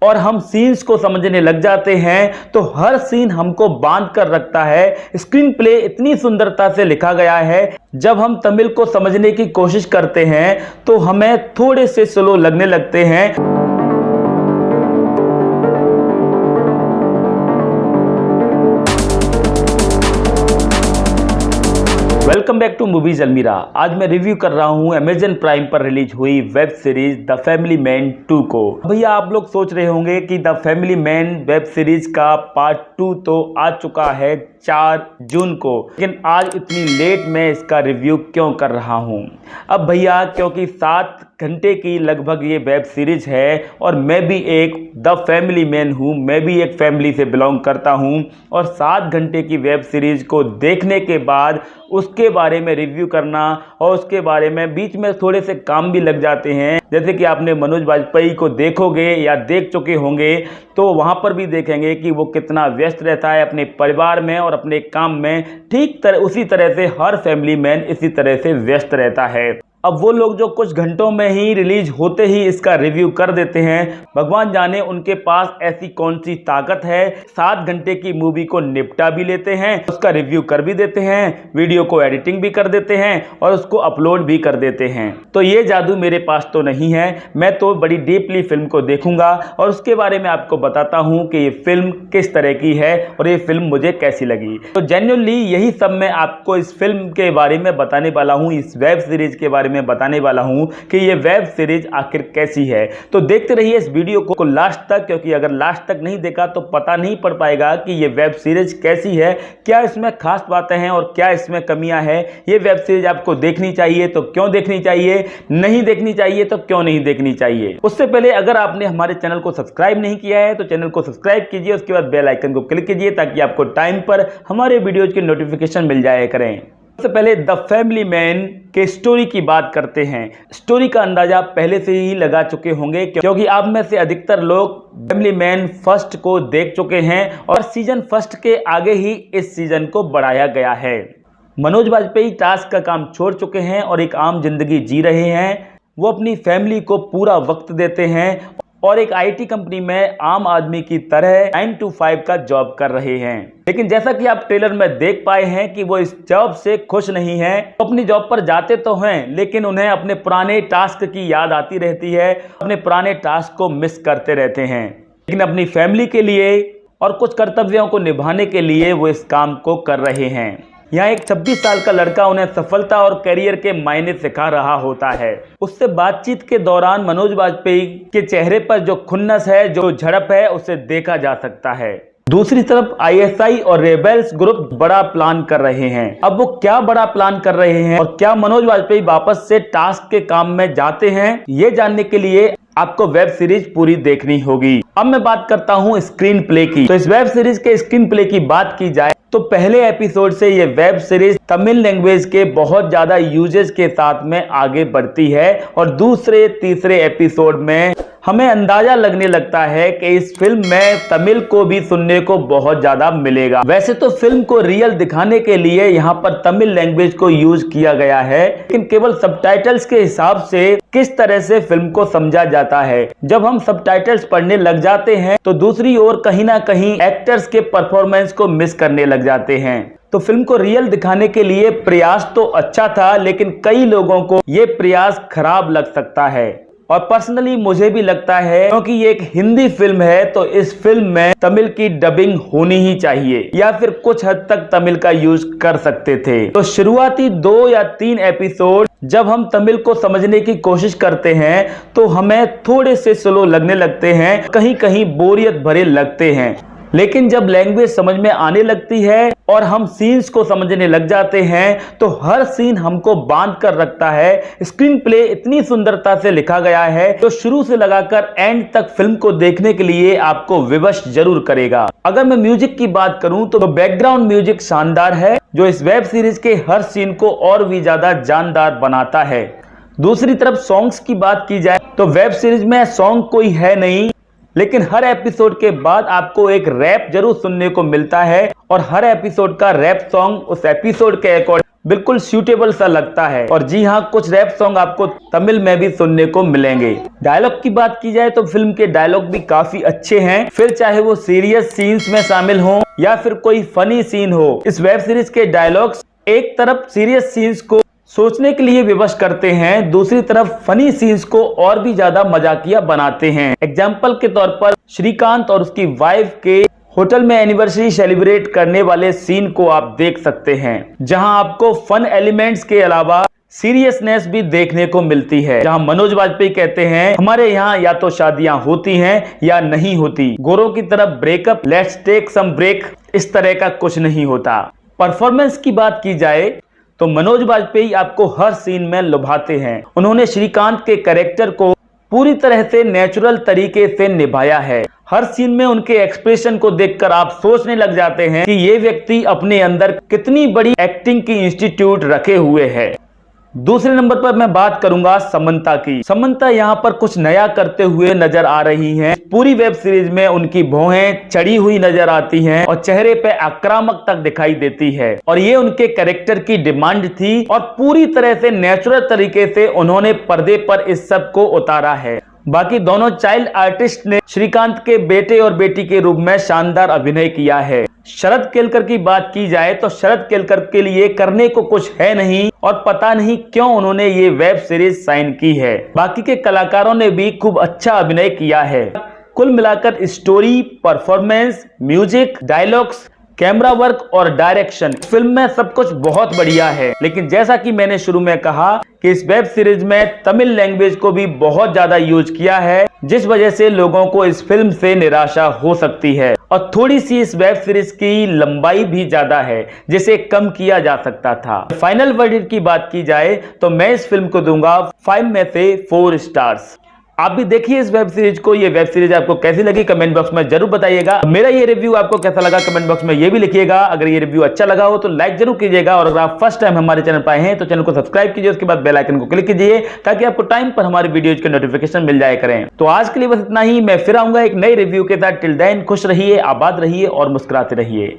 और हम सीन्स को समझने लग जाते हैं तो हर सीन हमको बांध कर रखता है। स्क्रीन प्ले इतनी सुंदरता से लिखा गया है, जब हम तमिल को समझने की कोशिश करते हैं तो हमें थोड़े से स्लो लगने लगते हैं। वेलकम बैक टू मूवीज अलमीरा। आज मैं रिव्यू कर रहा हूं अमेजन प्राइम पर रिलीज हुई web series the family man 2 को। भैया आप लोग सोच रहे होंगे कि the family man web series का पार्ट 2 तो आ चुका है 4 जून को, लेकिन आज इतनी लेट मैं इसका रिव्यू क्यों कर रहा हूं। अब भैया क्योंकि 7 घंटे की लगभग ये वेब सीरीज है और मैं भी एक द फैमिली मैन हूं, मैं भी एक फैमिली से बिलोंग करता हूं और 7 घंटे की वेब सीरीज को देखने के बाद उसके बारे में रिव्यू करना और उसके बारे में बीच में थोड़े से काम भी लग जाते हैं। जैसे कि आपने मनोज वाजपेयी को देखोगे या देख चुके होंगे तो वहां पर भी देखेंगे कि वो कितना व्यस्त रहता है अपने परिवार में और अपने काम में। ठीक उसी तरह से हर फैमिली मैन इसी तरह से व्यस्त रहता है। अब वो लोग जो कुछ घंटों में ही रिलीज होते ही इसका रिव्यू कर देते हैं, भगवान जाने उनके पास ऐसी कौन सी ताकत है। 7 घंटे की मूवी को निपटा भी लेते हैं, उसका रिव्यू कर भी देते हैं, वीडियो को एडिटिंग भी कर देते हैं और उसको अपलोड भी कर देते हैं। तो ये जादू मेरे पास तो नहीं है। मैं तो बड़ी डीपली फिल्म को देखूंगा और उसके बारे में आपको बताता हूँ कि ये फिल्म किस तरह की है और ये फिल्म मुझे कैसी लगी। तो जेन्युइनली यही सब मैं आपको इस फिल्म के बारे में बताने वाला हूँ, इस वेब सीरीज के बारे में बताने वाला हूं कि ये वेब सीरीज आखिर कैसी है। तो देखते रहिए इस वीडियो को लास्ट तक, क्योंकि अगर लास्ट तक नहीं देखा तो पता नहीं पड़ पाएगा कि ये वेब सीरीज कैसी है, क्या इसमें खास बातें हैं और क्या इसमें कमियां हैं। ये वेब सीरीज आपको देखनी चाहिए तो क्यों देखनी चाहिए, नहीं देखनी चाहिए तो क्यों नहीं देखनी चाहिए। उससे पहले अगर आपने हमारे चैनल को सब्सक्राइब नहीं किया है तो चैनल को सब्सक्राइब कीजिए, उसके बाद बेल आइकन को क्लिक कीजिए ताकि आपको टाइम पर हमारे वीडियोज की नोटिफिकेशन मिल जाया करें। सबसे पहले द फैमिली मैन के स्टोरी की बात करते हैं। स्टोरी का अंदाजा पहले से ही लगा चुके होंगे क्योंकि आप में से अधिकतर लोग फैमिली मैन फर्स्ट को देख चुके हैं और सीजन फर्स्ट के आगे ही इस सीजन को बढ़ाया गया है। मनोज वाजपेयी टास्क का काम छोड़ चुके हैं और एक आम जिंदगी जी रहे हैं। वो अपनी फैमिली को पूरा वक्त देते हैं और एक आईटी कंपनी में आम आदमी की तरह 9 to 5 का जॉब कर रहे हैं। लेकिन जैसा कि आप ट्रेलर में देख पाए हैं कि वो इस जॉब से खुश नहीं हैं। तो अपनी जॉब पर जाते तो हैं लेकिन उन्हें अपने पुराने टास्क की याद आती रहती है, अपने पुराने टास्क को मिस करते रहते हैं। लेकिन अपनी फैमिली के लिए और कुछ कर्तव्यों को निभाने के लिए वो इस काम को कर रहे हैं। यहाँ एक 26 साल का लड़का उन्हें सफलता और करियर के मायने सिखा रहा होता है। उससे बातचीत के दौरान मनोज वाजपेयी के चेहरे पर जो खुन्नस है, जो झड़प है, उसे देखा जा सकता है। दूसरी तरफ आईएसआई और रेबेल्स ग्रुप बड़ा प्लान कर रहे हैं। अब वो क्या बड़ा प्लान कर रहे हैं और क्या मनोज वाजपेयी वापस से टास्क के काम में जाते हैं, ये जानने के लिए आपको वेब सीरीज पूरी देखनी होगी। अब मैं बात करता हूँ स्क्रीन प्ले की। तो इस वेब सीरीज के स्क्रीन प्ले की बात की जाए तो पहले एपिसोड से ये वेब सीरीज तमिल लैंग्वेज के बहुत ज्यादा यूजेस के साथ में आगे बढ़ती है और दूसरे तीसरे एपिसोड में हमें अंदाजा लगने लगता है कि इस फिल्म में तमिल को भी सुनने को बहुत ज्यादा मिलेगा। वैसे तो फिल्म को रियल दिखाने के लिए यहाँ पर तमिल लैंग्वेज को यूज किया गया है, लेकिन केवल सबटाइटल्स के हिसाब से किस तरह से फिल्म को समझा जाता है। जब हम सबटाइटल्स पढ़ने लग जाते हैं तो दूसरी ओर कहीं ना कहीं एक्टर्स के परफॉर्मेंस को मिस करने लग जाते हैं। तो फिल्म को रियल दिखाने के लिए प्रयास तो अच्छा था, लेकिन कई लोगों को ये प्रयास खराब लग सकता है और पर्सनली मुझे भी लगता है, क्योंकि ये एक हिंदी फिल्म है तो इस फिल्म में तमिल की डबिंग होनी ही चाहिए या फिर कुछ हद तक तमिल का यूज कर सकते थे। तो शुरुआती 2 या 3 एपिसोड जब हम तमिल को समझने की कोशिश करते हैं तो हमें थोड़े से स्लो लगने लगते हैं, कहीं कहीं बोरियत भरे लगते हैं। लेकिन जब लैंग्वेज समझ में आने लगती है और हम सीन्स को समझने लग जाते हैं तो हर सीन हमको बांध कर रखता है। स्क्रीन प्ले इतनी सुंदरता से लिखा गया है जो शुरू से लगाकर एंड तक फिल्म को देखने के लिए आपको विवश जरूर करेगा। अगर मैं म्यूजिक की बात करूं तो बैकग्राउंड म्यूजिक शानदार है जो इस वेब सीरीज के हर सीन को और भी ज्यादा जानदार बनाता है। दूसरी तरफ सॉन्ग्स की बात की जाए तो वेब सीरीज में सॉन्ग कोई है नहीं, लेकिन हर एपिसोड के बाद आपको एक रैप जरूर सुनने को मिलता है और हर एपिसोड का रैप सॉन्ग उस एपिसोड के अकॉर्डिंग बिल्कुल सूटेबल सा लगता है। और जी हाँ, कुछ रैप सॉन्ग आपको तमिल में भी सुनने को मिलेंगे। डायलॉग की बात की जाए तो फिल्म के डायलॉग भी काफी अच्छे हैं, फिर चाहे वो सीरियस सीन्स में शामिल हो या फिर कोई फनी सीन हो। इस वेब सीरीज के डायलॉग्स एक तरफ सीरियस सीन्स को सोचने के लिए विवश करते हैं, दूसरी तरफ फनी सीन्स को और भी ज्यादा मजाकिया बनाते हैं। एग्जाम्पल के तौर पर श्रीकांत और उसकी वाइफ के होटल में एनिवर्सरी सेलिब्रेट करने वाले सीन को आप देख सकते हैं, जहां आपको फन एलिमेंट्स के अलावा सीरियसनेस भी देखने को मिलती है। जहां मनोज वाजपेयी कहते हैं, हमारे यहाँ या तो शादियां होती हैं या नहीं होती, गोरों की तरफ breakup, let's take some break, इस तरह का कुछ नहीं होता। परफॉर्मेंस की बात की जाए तो मनोज वाजपेयी आपको हर सीन में लुभाते हैं। उन्होंने श्रीकांत के कैरेक्टर को पूरी तरह से नेचुरल तरीके से निभाया है। हर सीन में उनके एक्सप्रेशन को देखकर आप सोचने लग जाते हैं कि ये व्यक्ति अपने अंदर कितनी बड़ी एक्टिंग की इंस्टीट्यूट रखे हुए है। दूसरे नंबर पर मैं बात करूंगा समंता की। समंता यहाँ पर कुछ नया करते हुए नजर आ रही हैं। पूरी वेब सीरीज में उनकी भौहें चढ़ी हुई नजर आती हैं और चेहरे पे आक्रामक तक दिखाई देती है, और ये उनके कैरेक्टर की डिमांड थी और पूरी तरह से नेचुरल तरीके से उन्होंने पर्दे पर इस सब को उतारा है। बाकी दोनों चाइल्ड आर्टिस्ट ने श्रीकांत के बेटे और बेटी के रूप में शानदार अभिनय किया है। शरद केलकर की बात की जाए तो शरद केलकर के लिए करने को कुछ है नहीं और पता नहीं क्यों उन्होंने ये वेब सीरीज साइन की है। बाकी के कलाकारों ने भी खूब अच्छा अभिनय किया है। कुल मिलाकर story, performance, music, dialogues, camera work और डायरेक्शन, फिल्म में सब कुछ बहुत बढ़िया है। लेकिन जैसा कि मैंने शुरू में कहा कि इस वेब सीरीज में तमिल लैंग्वेज को भी बहुत ज्यादा यूज किया है, जिस वजह से लोगों को इस फिल्म से निराशा हो सकती है। और थोड़ी सी इस वेब सीरीज की लंबाई भी ज्यादा है, जिसे कम किया जा सकता था। फाइनल वर्डिक्ट की बात की जाए तो मैं इस फिल्म को दूंगा 5 में से 4 स्टार्स। आप भी देखिए इस वेब सीरीज को। ये वेब सीरीज आपको कैसी लगी कमेंट बॉक्स में जरूर बताइएगा। मेरा ये रिव्यू आपको कैसा लगा कमेंट बॉक्स में ये भी लिखिएगा। अगर ये रिव्यू अच्छा लगा हो तो लाइक जरूर कीजिएगा, और अगर आप फर्स्ट टाइम हमारे चैनल पर आए हैं तो चैनल को सब्सक्राइब कीजिए, उसके बाद बेल आइकन को क्लिक कीजिए ताकि आपको टाइम पर हमारे वीडियोज के नोटिफिकेशन मिल जाया करें। तो आज के लिए बस इतना ही। मैं फिर आऊंगा एक नई रिव्यू के साथ। टिल देन खुश रहिए, आबाद रहिए और मुस्कुराते रहिए।